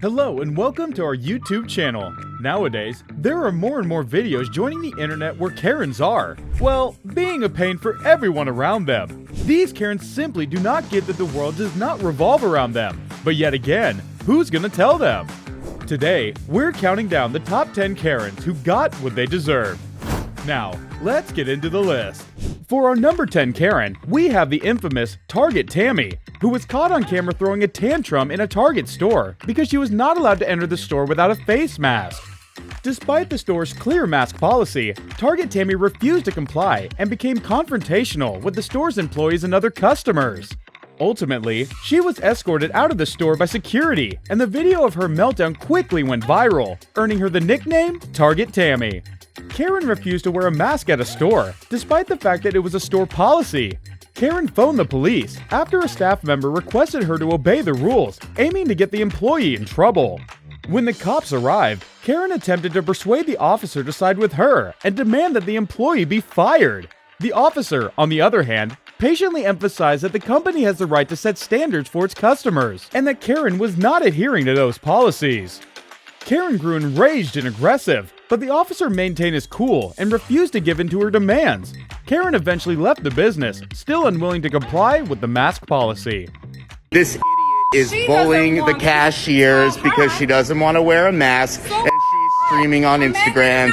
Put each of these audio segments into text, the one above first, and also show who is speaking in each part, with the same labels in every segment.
Speaker 1: Hello and welcome to our YouTube channel. Nowadays, there are more and more videos joining the internet where Karens are, well, being a pain for everyone around them. These Karens simply do not get that the world does not revolve around them. But yet again, who's gonna tell them? Today, we're counting down the top 10 Karens who got what they deserved. Now, let's get into the list. For our number 10 Karen, we have the infamous Target Tammy, who was caught on camera throwing a tantrum in a Target store because she was not allowed to enter the store without a face mask. Despite the store's clear mask policy, Target Tammy refused to comply and became confrontational with the store's employees and other customers. Ultimately, she was escorted out of the store by security, and the video of her meltdown quickly went viral, earning her the nickname Target Tammy. Karen refused to wear a mask at a store, despite the fact that it was a store policy. Karen phoned the police after a staff member requested her to obey the rules, aiming to get the employee in trouble. When the cops arrived, Karen attempted to persuade the officer to side with her and demand that the employee be fired. The officer, on the other hand, patiently emphasized that the company has the right to set standards for its customers, and that Karen was not adhering to those policies. Karen grew enraged and aggressive, but the officer maintained his cool and refused to give in to her demands. Karen eventually left the business, still unwilling to comply with the mask policy.
Speaker 2: This idiot is bullying the cashiers because she doesn't want to wear a mask, and she's streaming on Instagram.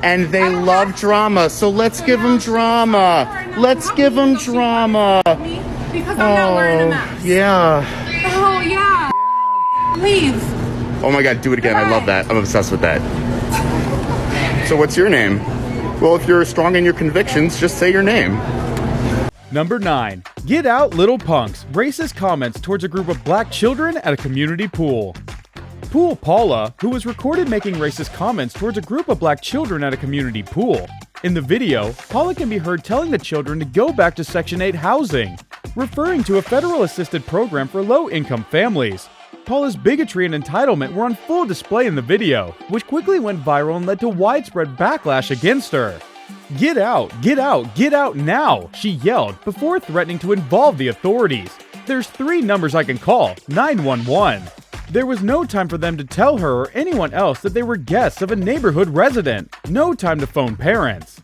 Speaker 2: And they love drama, so let's give them drama. Let's give them drama.
Speaker 3: Because I'm not wearing a mask.
Speaker 2: Yeah.
Speaker 3: Oh, yeah. Leave.
Speaker 2: Oh my god, do it again. I love that. I'm obsessed with that. So what's your name? Well, if you're strong in your convictions, just say your name.
Speaker 1: Number 9. Get out, little punks. Racist comments towards a group of black children at a community pool. Pool Paula, who was recorded making racist comments towards a group of black children at a community pool. In the video, Paula can be heard telling the children to go back to Section 8 housing, referring to a federal assisted program for low-income families. Paula's bigotry and entitlement were on full display in the video, which quickly went viral and led to widespread backlash against her. "Get out, get out, get out now," she yelled before threatening to involve the authorities. "There's 3 numbers I can call, 911. There was no time for them to tell her or anyone else that they were guests of a neighborhood resident. No time to phone parents.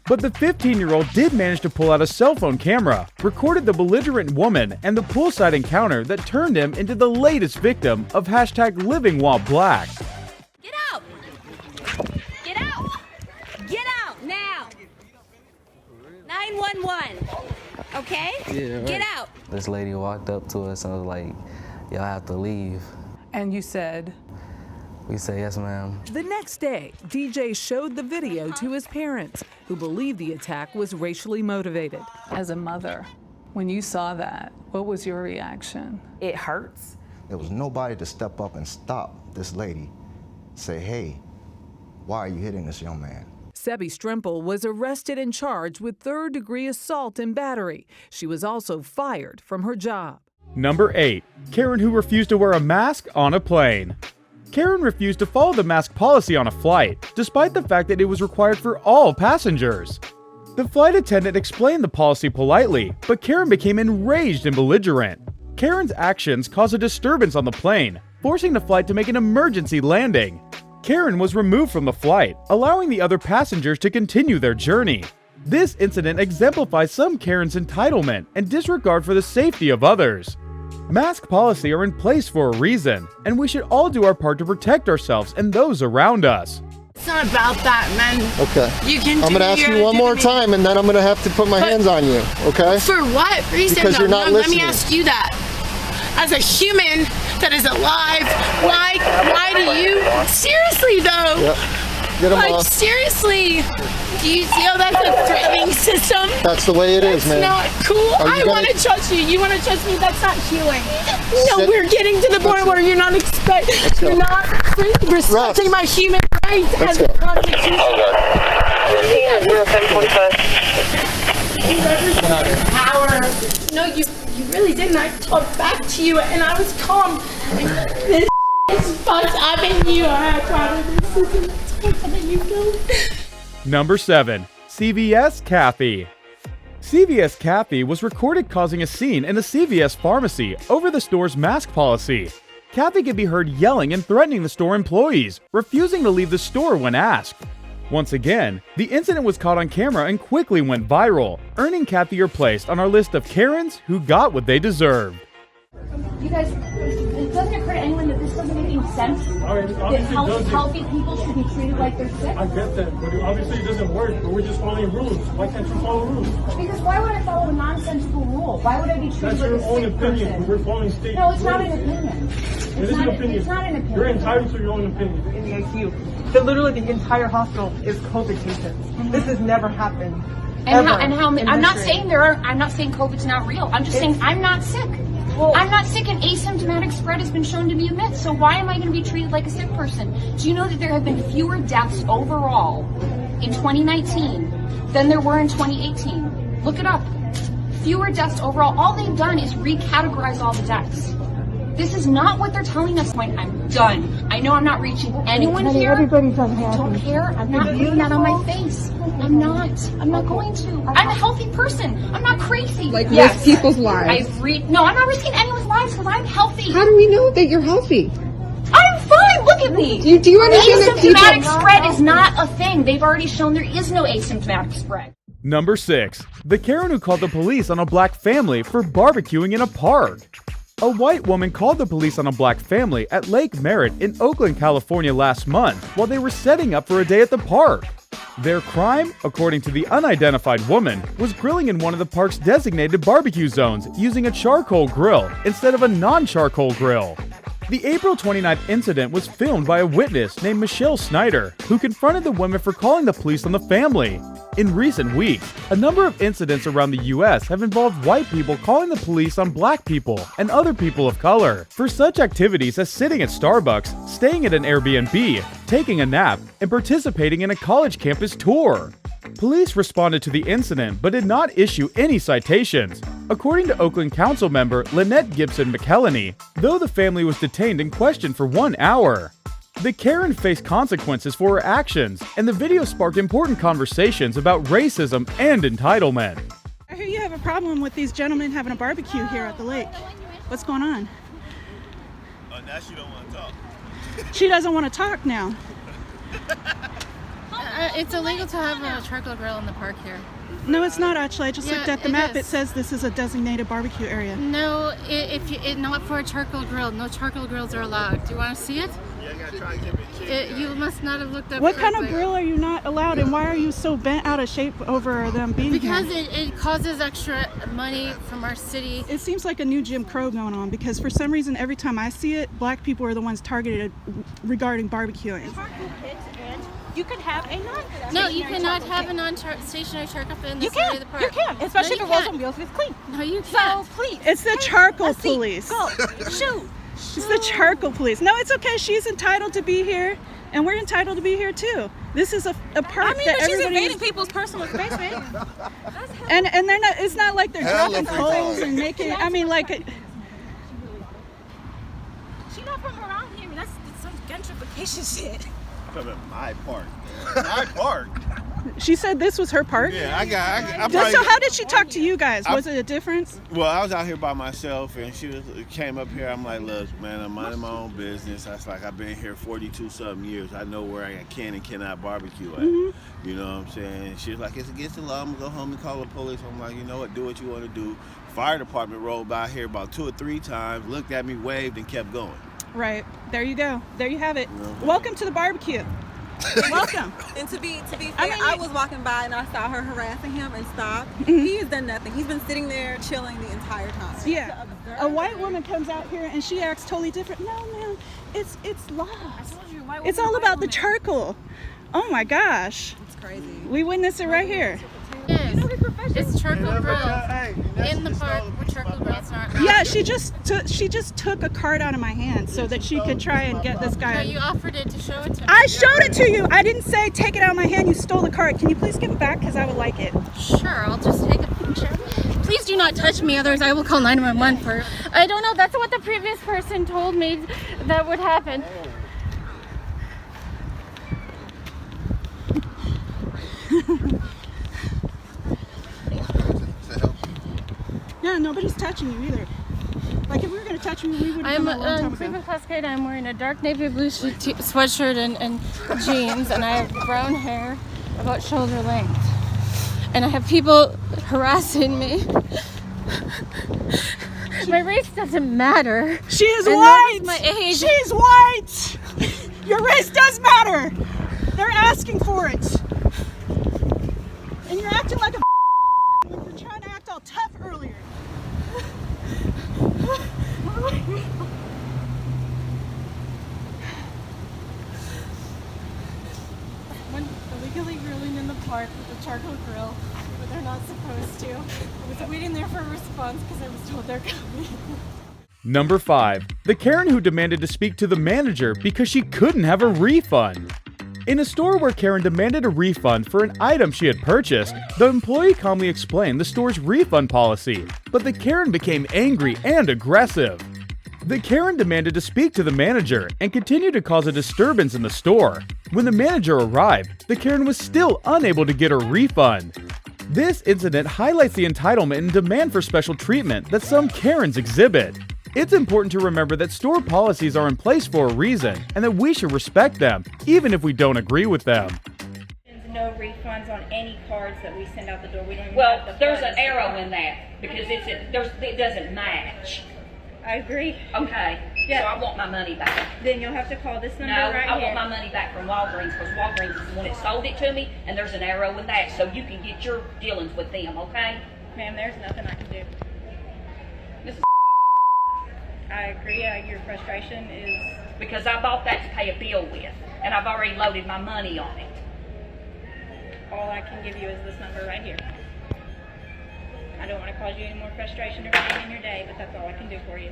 Speaker 1: But the 15-year-old did manage to pull out a cell phone camera, recorded the belligerent woman and the poolside encounter that turned him into the latest victim of #LivingWhileBlack.
Speaker 4: Get out! Get out! Get out now! 911. Okay?
Speaker 5: Yeah, right.
Speaker 4: Get out!
Speaker 5: This lady walked up to us and was like, "Y'all have to leave."
Speaker 6: And you said?
Speaker 5: We said, "Yes, ma'am."
Speaker 6: The next day, DJ showed the video to his parents, who believed the attack was racially motivated. As a mother, when you saw that, what was your reaction?
Speaker 7: It hurts.
Speaker 8: There was nobody to step up and stop this lady, say, "Hey, why are you hitting this young man?"
Speaker 6: Sebi Strempel was arrested and charged with third-degree assault and battery. She was also fired from her job.
Speaker 1: Number 8. Karen who refused to wear a mask on a plane. Karen refused to follow the mask policy on a flight, despite the fact that it was required for all passengers. The flight attendant explained the policy politely, but Karen became enraged and belligerent. Karen's actions caused a disturbance on the plane, forcing the flight to make an emergency landing. Karen was removed from the flight, allowing the other passengers to continue their journey. This incident exemplifies some Karen's entitlement and disregard for the safety of others. Mask policy are in place for a reason, and we should all do our part to protect ourselves and those around us.
Speaker 3: It's not about that, man.
Speaker 9: Okay.
Speaker 3: You can
Speaker 9: I'm going to ask you one more time, and then I'm going to have to put my hands on you, okay?
Speaker 3: For what reason?
Speaker 9: Because you're not
Speaker 3: Let me
Speaker 9: listening.
Speaker 3: ask you that. As a human that is alive, why do you... Seriously, though.
Speaker 9: Yep. Get them
Speaker 3: Like,
Speaker 9: off.
Speaker 3: seriously. Do you see how that's a threatening system?
Speaker 9: That's the way it is, man.
Speaker 3: It's not cool.
Speaker 9: Are you
Speaker 3: I want to
Speaker 9: gonna-
Speaker 3: trust you. You want to trust me? That's not healing. No,
Speaker 9: Sit-
Speaker 3: we're getting to the point where you're not
Speaker 9: go.
Speaker 3: you're not respecting my human rights
Speaker 9: Let's
Speaker 3: as
Speaker 9: go.
Speaker 3: a constitution. Power. No, you really didn't. I talked back to you and I was calm. This is fucked up and you are proud of this system. It's fucked up and you don't.
Speaker 1: Number 7. CVS Kathy. CVS Kathy was recorded causing a scene in a CVS pharmacy over the store's mask policy. Kathy could be heard yelling and threatening the store employees, refusing to leave the store when asked. Once again, the incident was caught on camera and quickly went viral, earning Kathy her place on our list of Karens who got what they deserved.
Speaker 7: You guys, it doesn't occur to anyone that this doesn't make any sense? That healthy people should be treated like they're sick?
Speaker 10: I get that, but obviously it doesn't work, but we're just following rules. Why can't you follow rules?
Speaker 7: Because why would I follow a nonsensical rule? Why would I be treated
Speaker 10: That's
Speaker 7: like
Speaker 10: your
Speaker 7: a
Speaker 10: own
Speaker 7: sick
Speaker 10: opinion,
Speaker 7: person?
Speaker 10: but we're following state
Speaker 7: No, it's not
Speaker 10: rules.
Speaker 7: an opinion.
Speaker 10: It is an opinion.
Speaker 7: It's not an opinion.
Speaker 10: You're entitled to your own opinion.
Speaker 11: In the ICU. Literally the entire hospital is COVID patients. This has never happened.
Speaker 7: I'm not saying COVID's not real. I'm just saying I'm not sick. Well, I'm not sick, and asymptomatic spread has been shown to be a myth. So why am I going to be treated like a sick person? Do you know that there have been fewer deaths overall in 2019 than there were in 2018? Look it up. Fewer deaths overall. All they've done is recategorize all the deaths. This is not what they're telling us. I'm done. I know I'm not reaching anyone here.
Speaker 11: Everybody's unhappy.
Speaker 7: Don't care. I'm not putting that on my face. I'm not going to. I'm a healthy person. I'm not crazy.
Speaker 11: Risk people's lives.
Speaker 7: No, I'm not risking anyone's lives because I'm healthy.
Speaker 11: How do we know that you're healthy?
Speaker 7: I'm fine. Look at me.
Speaker 11: Do you understand that
Speaker 7: asymptomatic spread is not a thing? They've already shown there is no asymptomatic spread.
Speaker 1: Number 6. The Karen who called the police on a black family for barbecuing in a park. A white woman called the police on a black family at Lake Merritt in Oakland, California last month while they were setting up for a day at the park. Their crime, according to the unidentified woman, was grilling in one of the park's designated barbecue zones using a charcoal grill instead of a non-charcoal grill. The April 29th incident was filmed by a witness named Michelle Snyder, who confronted the woman for calling the police on the family. In recent weeks, a number of incidents around the US have involved white people calling the police on black people and other people of color for such activities as sitting at Starbucks, staying at an Airbnb, taking a nap, and participating in a college campus tour. Police responded to the incident but did not issue any citations, according to Oakland Council member Lynette Gibson McElhenney, though the family was detained and questioned for 1 hour. The Karen faced consequences for her actions, and the video sparked important conversations about racism and entitlement.
Speaker 12: I hear you have a problem with these gentlemen having a barbecue here at the lake. What's going on?
Speaker 13: Now she don't want to talk.
Speaker 12: She doesn't want to talk now.
Speaker 14: It's illegal to have a charcoal grill in the park here.
Speaker 12: No, it's not actually. I just looked at the map. It says this is a designated barbecue area.
Speaker 14: No, not for a charcoal grill. No charcoal grills are allowed. Do you want to see it?
Speaker 13: Yeah, I gotta try and give it.
Speaker 14: You must not have looked up.
Speaker 12: What kind of grill are you not allowed, and why are you so bent out of shape over them being here?
Speaker 14: Because it causes extra money from our city.
Speaker 12: It seems like a new Jim Crow going on, because for some reason every time I see it, black people are the ones targeted regarding barbecuing.
Speaker 15: You can have a non-stationary
Speaker 14: No, you cannot have a non-stationary charcoal pit in this area of the park.
Speaker 15: You can, especially if it rolls on wheels and it's clean.
Speaker 14: No, you can't.
Speaker 15: So please.
Speaker 12: It's the charcoal police.
Speaker 15: Go. Shoot.
Speaker 12: It's the charcoal police. No, it's okay. She's entitled to be here, and we're entitled to be here too. This is a park that
Speaker 15: but she's
Speaker 12: everybody
Speaker 15: invading people's personal space, man.
Speaker 12: and they're not. It's not like they're dropping coals and making. I mean, like.
Speaker 15: She's not from around here. That's some gentrification shit.
Speaker 13: Come in my park. My park.
Speaker 12: She said this was her park?
Speaker 13: Yeah, I
Speaker 12: So how did she talk to you guys? Was it a difference?
Speaker 13: Well, I was out here by myself, and she came up here. I'm like, look, man, I'm minding my own business. I was like, I've been here 42-something years. I know where I can and cannot barbecue at. You know what I'm saying? She was like, it's against the law. I'm going to go home and call the police. I'm like, you know what? Do what you want to do. Fire department rolled by here about 2 or 3 times, looked at me, waved, and kept going.
Speaker 12: Right. There you go. There you have it. Welcome to the barbecue. Welcome.
Speaker 16: And to be fair, I was walking by and I saw her harassing him and stopped. He has done nothing. He's been sitting there chilling the entire time.
Speaker 12: Yeah. A white woman comes out here and she acts totally different. No, man, it's law. It's all about the charcoal. Oh my gosh.
Speaker 16: It's crazy.
Speaker 12: We witnessed it right here.
Speaker 14: Yes. It's charcoal grill in the park where charcoal grills are.
Speaker 12: Yeah, she just took a card out of my hand so that she could try and get this guy.
Speaker 14: No, you offered it to show it to me.
Speaker 12: I showed it to you. I didn't say take it out of my hand. You stole the card. Can you please give it back? Because I would like it.
Speaker 14: Sure, I'll just take a picture. Please do not touch me, otherwise I will call 911 for. I don't know. That's what the previous person told me that would happen.
Speaker 12: Yeah, nobody's touching you either. Like if we were gonna touch you, we would have
Speaker 14: I'm
Speaker 12: done it a long time
Speaker 14: a
Speaker 12: ago.
Speaker 14: class grade. I'm wearing a dark navy blue sweatshirt and jeans, and I have brown hair about shoulder length. And I have people harassing me. My race doesn't matter.
Speaker 12: She is
Speaker 14: and
Speaker 12: white.
Speaker 14: My age.
Speaker 12: She's white. Your race does matter. They're asking for it. And you're acting like a when you were trying to act all tough earlier.
Speaker 14: When illegally grilling in the park with a charcoal grill, but they're not supposed to. I was waiting there for a response because I was told they're coming.
Speaker 1: Number 5. The Karen who demanded to speak to the manager because she couldn't have a refund. In a store where Karen demanded a refund for an item she had purchased, the employee calmly explained the store's refund policy, but the Karen became angry and aggressive. The Karen demanded to speak to the manager and continued to cause a disturbance in the store. When the manager arrived, the Karen was still unable to get her refund. This incident highlights the entitlement and demand for special treatment that some Karens exhibit. It's important to remember that store policies are in place for a reason and that we should respect them, even if we don't agree with them.
Speaker 17: No refunds on any cards that we send out the door. We don't even
Speaker 18: Well,
Speaker 17: have the
Speaker 18: there's
Speaker 17: funds.
Speaker 18: an arrow in that because it doesn't match.
Speaker 17: I agree.
Speaker 18: Okay,
Speaker 17: Yeah.
Speaker 18: so I want my money back.
Speaker 17: Then you'll have to call this number
Speaker 18: No,
Speaker 17: right
Speaker 18: I
Speaker 17: here.
Speaker 18: want my money back from Walgreens because Walgreens is the one that sold it to me, and there's an arrow in that, so you can get your dealings with them, okay?
Speaker 17: Ma'am, there's nothing I can do.
Speaker 18: This is
Speaker 17: I agree. Your frustration is...
Speaker 18: because I bought that to pay a bill with, and I've already loaded my money on it.
Speaker 17: All I can give you is this number right here. I don't want to cause you any more frustration or pain in your day, but that's all I can do for you.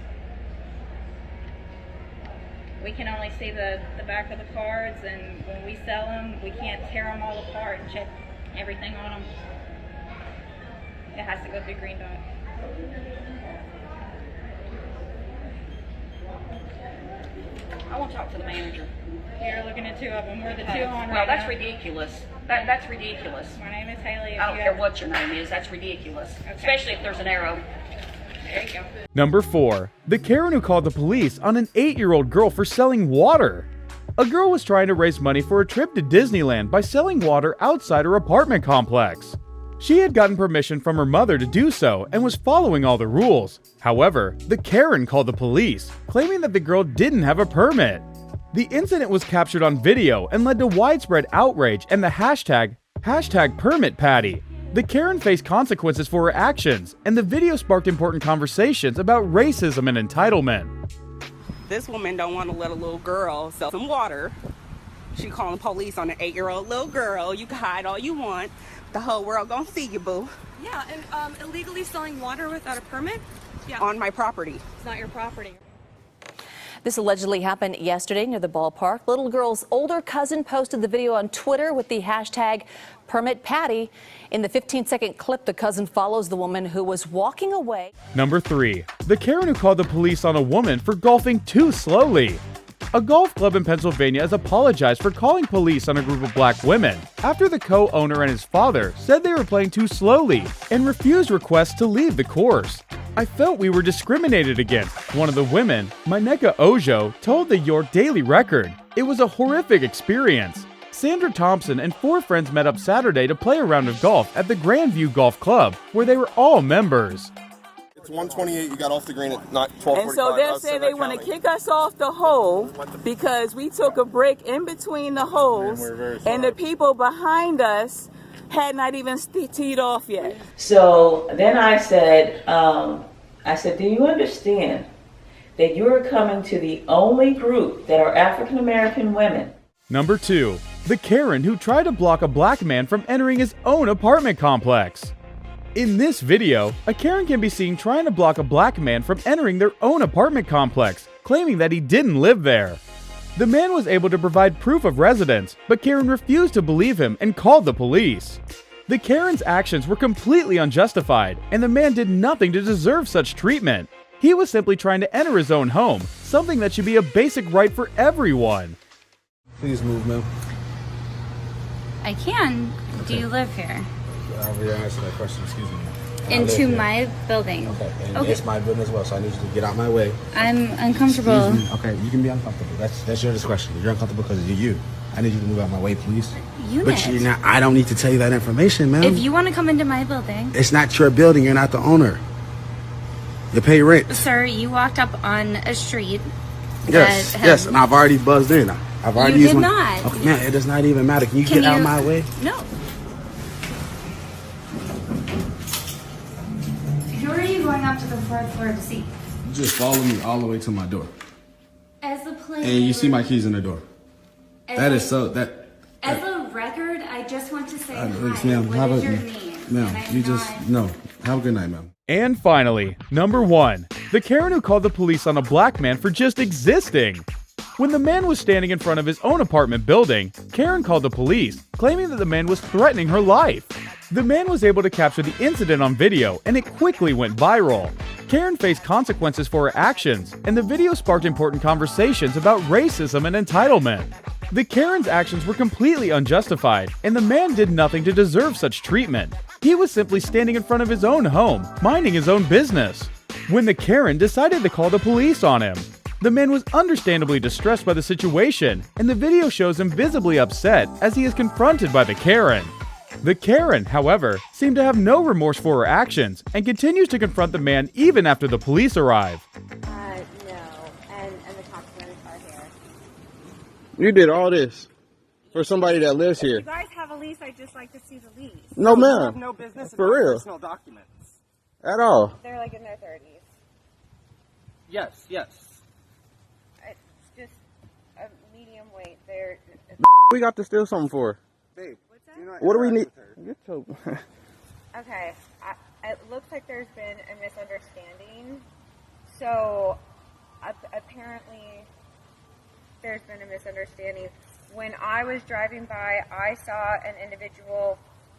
Speaker 17: We can only see the back of the cards, and when we sell them, we can't tear them all apart and check everything on them. It has to go through Green Dot.
Speaker 18: I want to talk to the manager.
Speaker 17: You're looking at two of them. We're the two
Speaker 18: Okay.
Speaker 17: on
Speaker 18: Well,
Speaker 17: right
Speaker 18: that's
Speaker 17: now.
Speaker 18: ridiculous. That's ridiculous.
Speaker 17: My name is Haley. If
Speaker 18: I don't
Speaker 17: you
Speaker 18: care
Speaker 17: have-
Speaker 18: what your name is. That's ridiculous.
Speaker 17: Okay.
Speaker 18: Especially if there's an arrow.
Speaker 17: There you go.
Speaker 1: Number 4. The Karen who called the police on an 8-year-old girl for selling water. A girl was trying to raise money for a trip to Disneyland by selling water outside her apartment complex. She had gotten permission from her mother to do so and was following all the rules. However, the Karen called the police, claiming that the girl didn't have a permit. The incident was captured on video and led to widespread outrage and the hashtag #PermitPatty. The Karen faced consequences for her actions, and the video sparked important conversations about racism and entitlement.
Speaker 19: This woman don't want to let a little girl sell some water. She calling the police on an 8-year-old little girl. You can hide all you want. The whole world gonna see you, boo.
Speaker 15: Yeah, and illegally selling water without a permit? Yeah.
Speaker 19: On my property.
Speaker 15: It's not your property.
Speaker 20: This allegedly happened yesterday near the ballpark. Little girl's older cousin posted the video on Twitter with the hashtag #PermitPatty. In the 15-second clip, the cousin follows the woman who was walking away.
Speaker 1: Number 3. The Karen who called the police on a woman for golfing too slowly. A golf club in Pennsylvania has apologized for calling police on a group of black women after the co-owner and his father said they were playing too slowly and refused requests to leave the course. I felt we were discriminated against, one of the women, Mineka Ojo, told the York Daily Record. It was a horrific experience. Sandra Thompson and 4 friends met up Saturday to play a round of golf at the Grandview Golf Club, where they were all members.
Speaker 21: It's 128, you got off the green at 12:45.
Speaker 22: And so they're saying they want to kick us off the hole because we took a break in between the holes, and the people behind us had not even teed off yet.
Speaker 23: So then I said, do you understand that you're coming to the only group that are African American women?
Speaker 1: Number 2. The Karen who tried to block a black man from entering his own apartment complex. In this video, a Karen can be seen trying to block a black man from entering their own apartment complex, claiming that he didn't live there. The man was able to provide proof of residence, but Karen refused to believe him and called the police. The Karen's actions were completely unjustified, and the man did nothing to deserve such treatment. He was simply trying to enter his own home, something that should be a basic right for everyone.
Speaker 24: Please move, ma'am.
Speaker 25: I can. Do you live here?
Speaker 24: I already answered that question, excuse me.
Speaker 2: into my building.
Speaker 24: Okay, and
Speaker 2: Okay.
Speaker 24: it's my building as well, so I need you to get out my way.
Speaker 2: I'm uncomfortable.
Speaker 24: Excuse me. Okay, you can be uncomfortable. That's your discretion. You're uncomfortable because you're you. I need you to move out my way, please. But you're not, I don't need to tell you that information, ma'am.
Speaker 2: If you want to come into my building.
Speaker 24: It's not your building. You're not the owner. You pay rent.
Speaker 2: Sir, you walked up on a street.
Speaker 24: Yes,
Speaker 2: that
Speaker 24: yes, and I've already buzzed in. I've already
Speaker 2: You
Speaker 24: used
Speaker 2: did
Speaker 24: my.
Speaker 2: not.
Speaker 24: Okay, man, it does not even matter. Can you get out my way?
Speaker 2: No. Who are you going up to the fourth floor to see?
Speaker 24: Just follow me all the way to my door.
Speaker 2: As a player.
Speaker 24: And you see my keys in the door. That is so, that.
Speaker 2: As a record, I just want to say hi.
Speaker 24: Ma'am,
Speaker 2: What is your name?
Speaker 24: ma'am, you just, no. Have a good night, ma'am.
Speaker 1: And finally, number 1, the Karen who called the police on a black man for just existing. When the man was standing in front of his own apartment building, Karen called the police, claiming that the man was threatening her life. The man was able to capture the incident on video, and it quickly went viral. Karen faced consequences for her actions, and the video sparked important conversations about racism and entitlement. The Karen's actions were completely unjustified, and the man did nothing to deserve such treatment. He was simply standing in front of his own home, minding his own business, when the Karen decided to call the police on him. The man was understandably distressed by the situation, and the video shows him visibly upset as he is confronted by the Karen. The Karen, however, seemed to have no remorse for her actions and continues to confront the man even after the police arrive.
Speaker 4: No, and the cops are here.
Speaker 9: You did all this for somebody that lives here.
Speaker 15: If you guys have a lease, I'd just like to see the lease.
Speaker 9: No,
Speaker 11: You
Speaker 9: ma'am.
Speaker 11: have no business
Speaker 9: For
Speaker 11: in my
Speaker 9: real.
Speaker 11: personal documents.
Speaker 9: At all.
Speaker 4: They're like in their 30s.
Speaker 11: Yes, yes.
Speaker 4: It's just a medium weight. They're.
Speaker 9: We got to steal something for.
Speaker 11: Babe,
Speaker 9: What do we need? Get your...
Speaker 4: Okay, it looks like there's been a misunderstanding. So, apparently, there's been a misunderstanding. When I was driving by, I saw an individual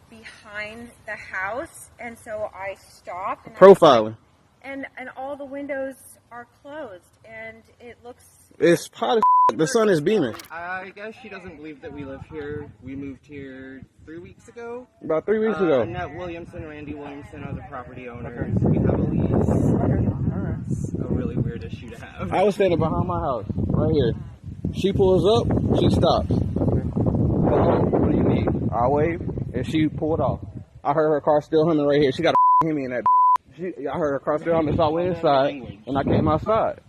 Speaker 4: behind the house, and so I stopped. And
Speaker 9: Profiling.
Speaker 4: and all the windows are closed, and it looks.
Speaker 9: It's hot as the sun is beaming.
Speaker 11: I guess she doesn't believe that we live here. We moved here 3 weeks ago.
Speaker 9: About 3 weeks ago.
Speaker 11: Annette Williamson, Randy Williamson are the property owners. We have a lease. It's a really weird issue to have.
Speaker 9: I was standing behind my house, right here. She pulls up, she stops. Hello, what do you need? I wave, and she pulled off. I heard her car still humming right here. She got a Hemi in that bitch. I heard her car still humming, so I went inside, and I came outside.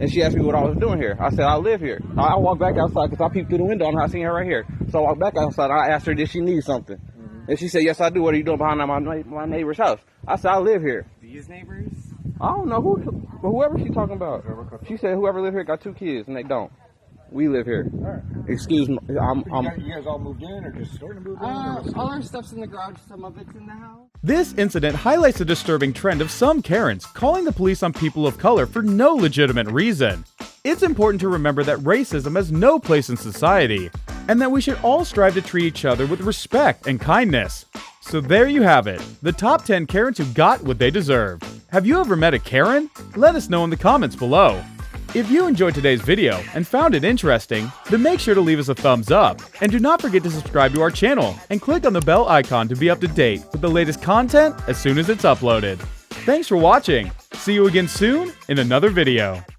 Speaker 9: And she asked me what I was doing here. I said, I live here. I walked back outside because I peeped through the window and I seen her right here. So I walked back outside. I asked her, did she need something? And she said, yes, I do. What are you doing behind my neighbor's house? I said, I live here.
Speaker 11: These neighbors?
Speaker 9: I don't know whoever she's talking about. She said whoever live here got 2 kids, and they don't. We live here. Excuse me.
Speaker 5: You guys all moved in or just starting to move in?
Speaker 11: All our stuff's in the garage. Some of it's in the house.
Speaker 1: This incident highlights the disturbing trend of some Karens calling the police on people of color for no legitimate reason. It's important to remember that racism has no place in society, and that we should all strive to treat each other with respect and kindness. So there you have it, the top 10 Karens who got what they deserved. Have you ever met a Karen? Let us know in the comments below. If you enjoyed today's video and found it interesting, then make sure to leave us a thumbs up, and do not forget to subscribe to our channel and click on the bell icon to be up to date with the latest content as soon as it's uploaded. Thanks for watching. See you again soon in another video.